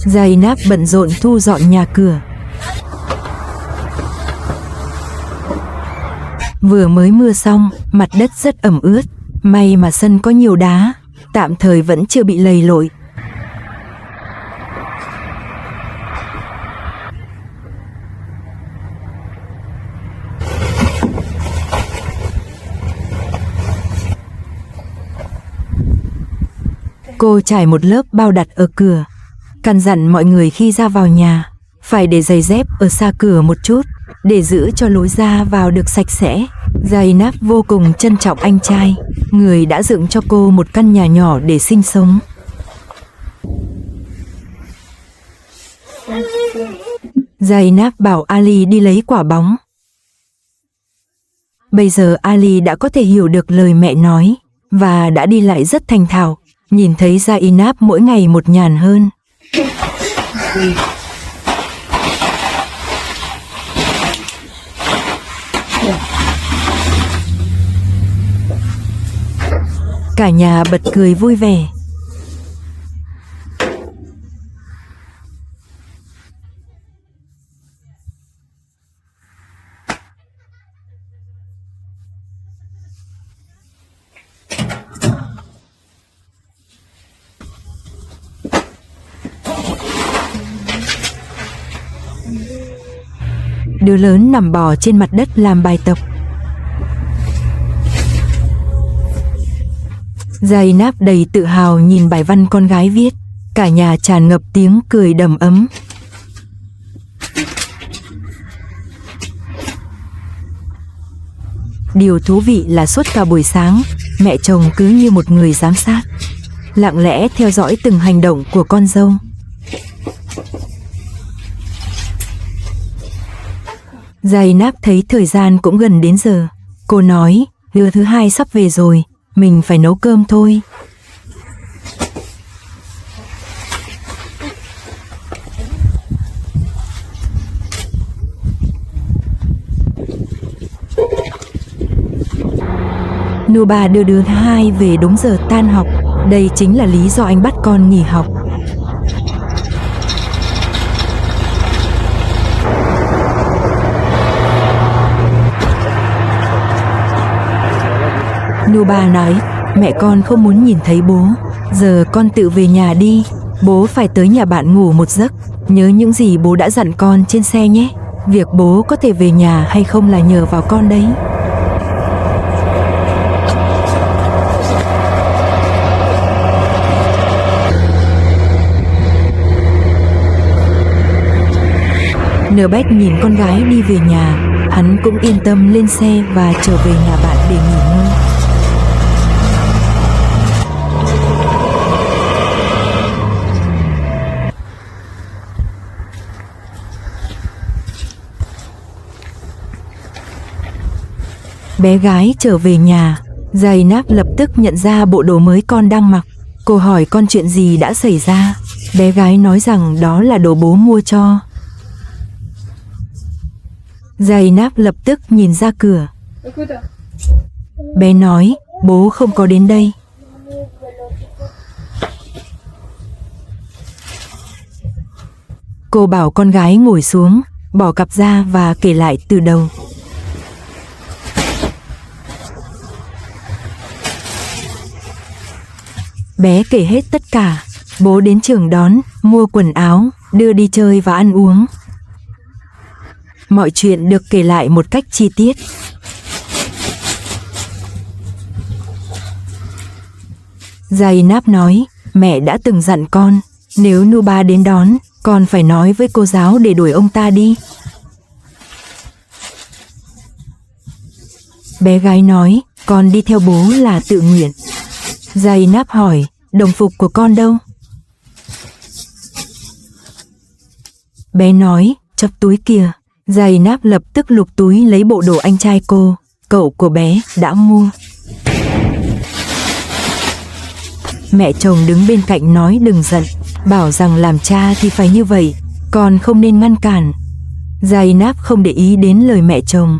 Zainab bận rộn thu dọn nhà cửa. Vừa mới mưa xong, mặt đất rất ẩm ướt. May mà sân có nhiều đá, tạm thời vẫn chưa bị lầy lội. Cô trải một lớp bao đặt ở cửa, căn dặn mọi người khi ra vào nhà phải để giày dép ở xa cửa một chút để giữ cho lối ra vào được sạch sẽ. Zainab vô cùng trân trọng anh trai, người đã dựng cho cô một căn nhà nhỏ để sinh sống. Zainab bảo Ali đi lấy quả bóng. Bây giờ Ali đã có thể hiểu được lời mẹ nói và đã đi lại rất thành thạo. Nhìn thấy Zainab mỗi ngày một nhàn hơn. Cả nhà bật cười vui vẻ. Đứa lớn nằm bò trên mặt đất làm bài tập. Zainab đầy tự hào nhìn bài văn con gái viết. Cả nhà tràn ngập tiếng cười đầm ấm. Điều thú vị là suốt cả buổi sáng, mẹ chồng cứ như một người giám sát, lặng lẽ theo dõi từng hành động của con dâu. Zainab thấy thời gian cũng gần đến giờ. Cô nói, đứa thứ hai sắp về rồi, mình phải nấu cơm thôi. Nuba đưa đứa thứ hai về đúng giờ tan học. Đây chính là lý do anh bắt con nghỉ học. Nuba nói, mẹ con không muốn nhìn thấy bố. Giờ con tự về nhà đi. Bố phải tới nhà bạn ngủ một giấc. Nhớ những gì bố đã dặn con trên xe nhé. Việc bố có thể về nhà hay không là nhờ vào con đấy. Nubet nhìn con gái đi về nhà. Hắn cũng yên tâm lên xe và trở về nhà bạn để nghỉ ngơi. Bé gái trở về nhà, Zainab lập tức nhận ra bộ đồ mới con đang mặc. Cô hỏi con chuyện gì đã xảy ra. Bé gái nói rằng đó là đồ bố mua cho. Zainab lập tức nhìn ra cửa. Bé nói, bố không có đến đây. Cô bảo con gái ngồi xuống, bỏ cặp ra và kể lại từ đầu. Bé kể hết tất cả. Bố đến trường đón, mua quần áo, đưa đi chơi và ăn uống. Mọi chuyện được kể lại một cách chi tiết. Zainab nói, mẹ đã từng dặn con, nếu Nuba đến đón, con phải nói với cô giáo để đuổi ông ta đi. Bé gái nói, con đi theo bố là tự nguyện. Zainab hỏi, đồng phục của con đâu? Bé nói, trong túi kìa. Zainab lập tức lục túi lấy bộ đồ anh trai cô, cậu của bé, đã mua. Mẹ chồng đứng bên cạnh nói đừng giận, bảo rằng làm cha thì phải như vậy, con không nên ngăn cản. Zainab không để ý đến lời mẹ chồng.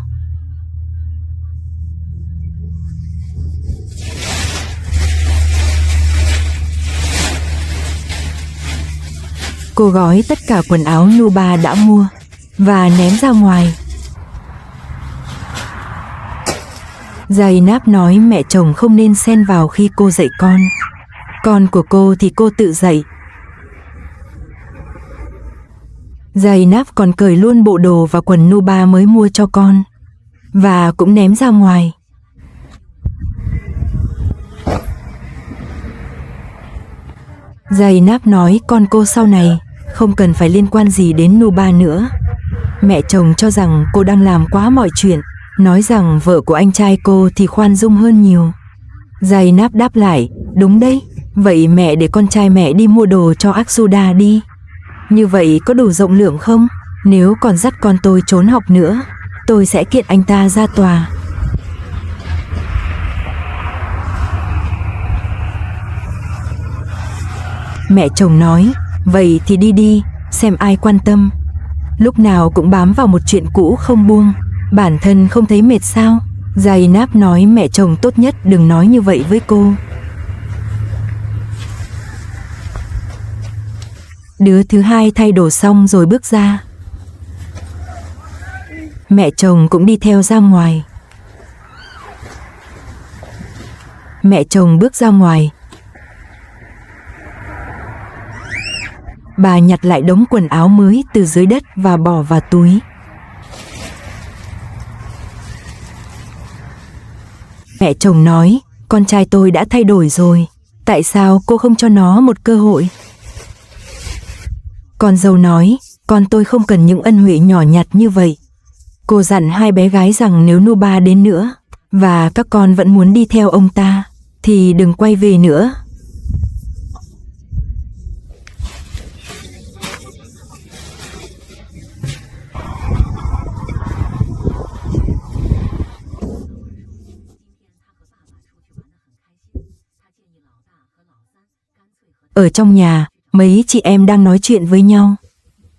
Cô gói tất cả quần áo Nuba đã mua và ném ra ngoài. Zainab nói mẹ chồng không nên xen vào khi cô dạy con. Con của cô thì cô tự dạy. Zainab còn cởi luôn bộ đồ và quần Nuba mới mua cho con và cũng ném ra ngoài. Zainab nói con cô sau này không cần phải liên quan gì đến Nuba nữa. Mẹ chồng cho rằng cô đang làm quá mọi chuyện, nói rằng vợ của anh trai cô thì khoan dung hơn nhiều. Zainab đáp lại, đúng đấy, vậy mẹ để con trai mẹ đi mua đồ cho Aksuda đi. Như vậy có đủ rộng lượng không? Nếu còn dắt con tôi trốn học nữa, tôi sẽ kiện anh ta ra tòa. Mẹ chồng nói, vậy thì đi đi, xem ai quan tâm. Lúc nào cũng bám vào một chuyện cũ không buông, bản thân không thấy mệt sao? Zainab nói mẹ chồng tốt nhất đừng nói như vậy với cô. Đứa thứ hai thay đồ xong rồi bước ra. Mẹ chồng cũng đi theo ra ngoài. Mẹ chồng bước ra ngoài. Bà nhặt lại đống quần áo mới từ dưới đất và bỏ vào túi. Mẹ chồng nói, con trai tôi đã thay đổi rồi, tại sao cô không cho nó một cơ hội? Con dâu nói, con tôi không cần những ân huệ nhỏ nhặt như vậy. Cô dặn hai bé gái rằng nếu Nuba đến nữa, và các con vẫn muốn đi theo ông ta, thì đừng quay về nữa. Ở trong nhà, mấy chị em đang nói chuyện với nhau.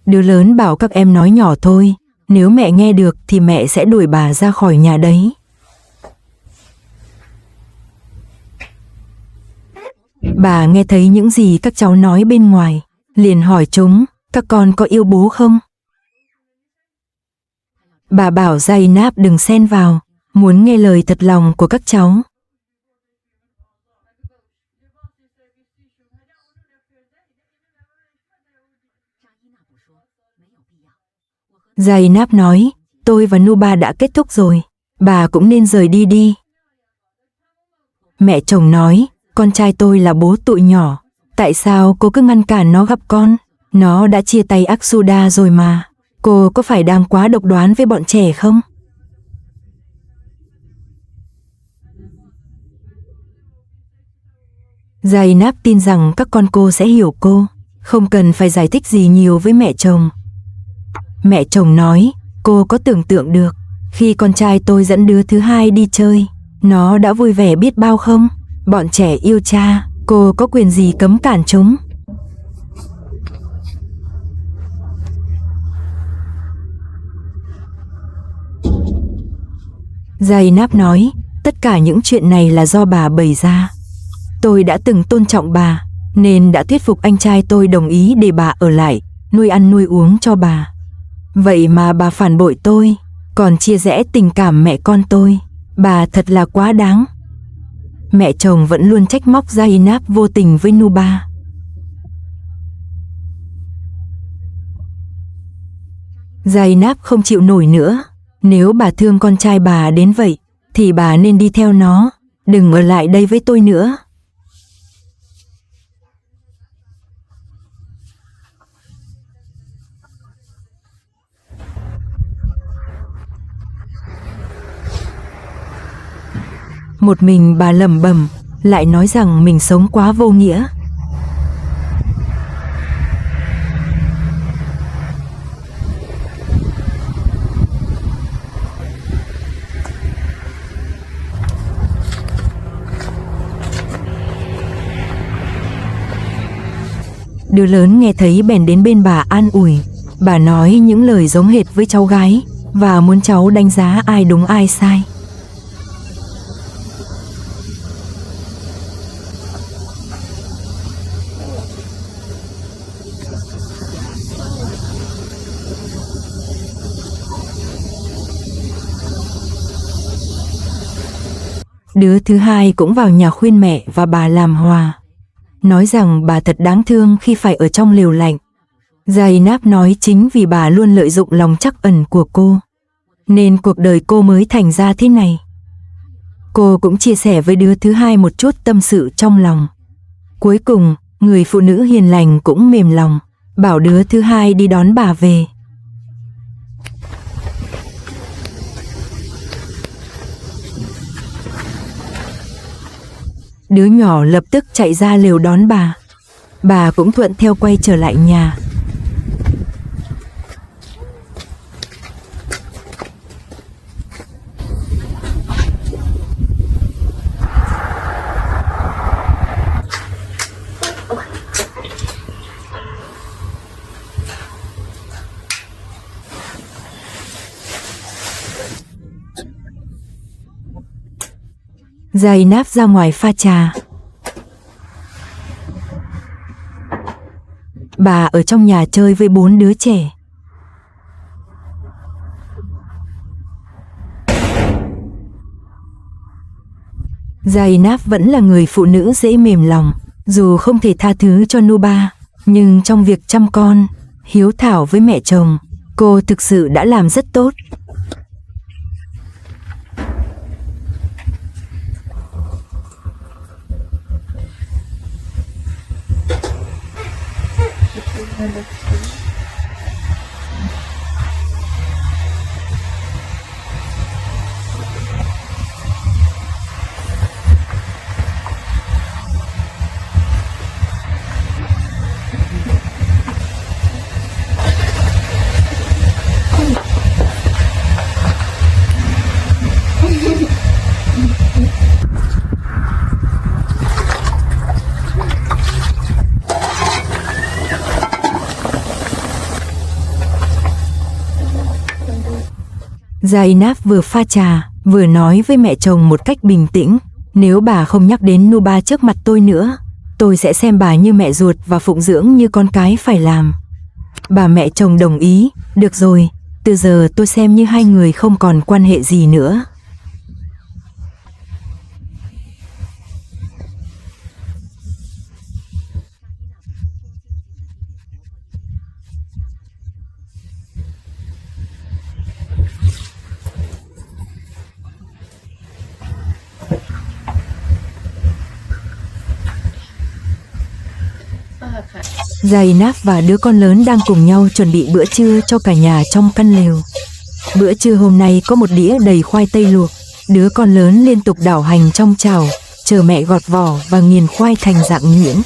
Đứa lớn bảo các em nói nhỏ thôi, nếu mẹ nghe được thì mẹ sẽ đuổi bà ra khỏi nhà đấy. Bà nghe thấy những gì các cháu nói bên ngoài, liền hỏi chúng, các con có yêu bố không? Bà bảo Zainab đừng xen vào, muốn nghe lời thật lòng của các cháu. Zainab nói, tôi và Nuba đã kết thúc rồi, bà cũng nên rời đi đi. Mẹ chồng nói, con trai tôi là bố tụi nhỏ, tại sao cô cứ ngăn cản nó gặp con? Nó đã chia tay Aksuda rồi mà, cô có phải đang quá độc đoán với bọn trẻ không? Zainab tin rằng các con cô sẽ hiểu cô, không cần phải giải thích gì nhiều với mẹ chồng. Mẹ chồng nói, cô có tưởng tượng được, khi con trai tôi dẫn đứa thứ hai đi chơi, nó đã vui vẻ biết bao không? Bọn trẻ yêu cha, cô có quyền gì cấm cản chúng? Zainab nói, tất cả những chuyện này là do bà bày ra. Tôi đã từng tôn trọng bà, nên đã thuyết phục anh trai tôi đồng ý để bà ở lại, nuôi ăn nuôi uống cho bà. Vậy mà bà phản bội tôi, còn chia rẽ tình cảm mẹ con tôi. Bà thật là quá đáng. Mẹ chồng vẫn luôn trách móc Zainab vô tình với Nuba. Zainab không chịu nổi nữa. Nếu bà thương con trai bà đến vậy, thì bà nên đi theo nó, đừng ở lại đây với tôi nữa. Một mình bà lẩm bẩm, lại nói rằng mình sống quá vô nghĩa. Đứa lớn nghe thấy bèn đến bên bà an ủi. Bà nói những lời giống hệt với cháu gái và muốn cháu đánh giá ai đúng ai sai. Đứa thứ hai cũng vào nhà khuyên mẹ và bà làm hòa, nói rằng bà thật đáng thương khi phải ở trong lều lạnh. Zainab nói chính vì bà luôn lợi dụng lòng trắc ẩn của cô, nên cuộc đời cô mới thành ra thế này. Cô cũng chia sẻ với đứa thứ hai một chút tâm sự trong lòng. Cuối cùng, người phụ nữ hiền lành cũng mềm lòng, bảo đứa thứ hai đi đón bà về. Đứa nhỏ lập tức chạy ra lều đón bà. Bà cũng thuận theo quay trở lại nhà. Zainab ra ngoài pha trà. Bà ở trong nhà chơi với 4 đứa trẻ. Zainab vẫn là người phụ nữ dễ mềm lòng, dù không thể tha thứ cho Nuba, nhưng trong việc chăm con, hiếu thảo với mẹ chồng, cô thực sự đã làm rất tốt. Zainab vừa pha trà, vừa nói với mẹ chồng một cách bình tĩnh. Nếu bà không nhắc đến Nuba trước mặt tôi nữa, tôi sẽ xem bà như mẹ ruột và phụng dưỡng như con cái phải làm. Bà mẹ chồng đồng ý, được rồi, từ giờ tôi xem như hai người không còn quan hệ gì nữa. Zainab và đứa con lớn đang cùng nhau chuẩn bị bữa trưa cho cả nhà trong căn lều. Bữa trưa hôm nay có một đĩa đầy khoai tây luộc. Đứa con lớn liên tục đảo hành trong chảo, chờ mẹ gọt vỏ và nghiền khoai thành dạng nhuyễn.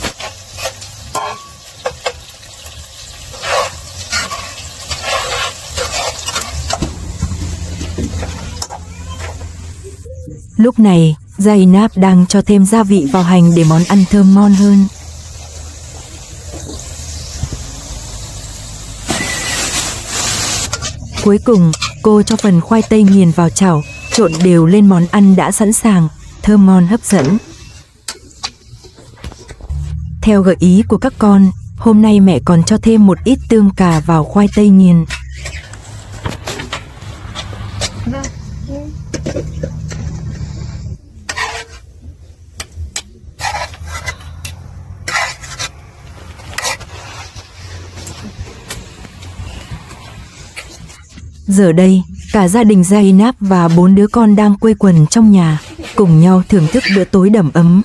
Lúc này, Zainab đang cho thêm gia vị vào hành để món ăn thơm ngon hơn. Cuối cùng, cô cho phần khoai tây nghiền vào chảo, trộn đều lên món ăn đã sẵn sàng, thơm ngon hấp dẫn. Theo gợi ý của các con, hôm nay mẹ còn cho thêm một ít tương cà vào khoai tây nghiền. Giờ đây, cả gia đình Zainab và 4 đứa con đang quây quần trong nhà, cùng nhau thưởng thức bữa tối đầm ấm.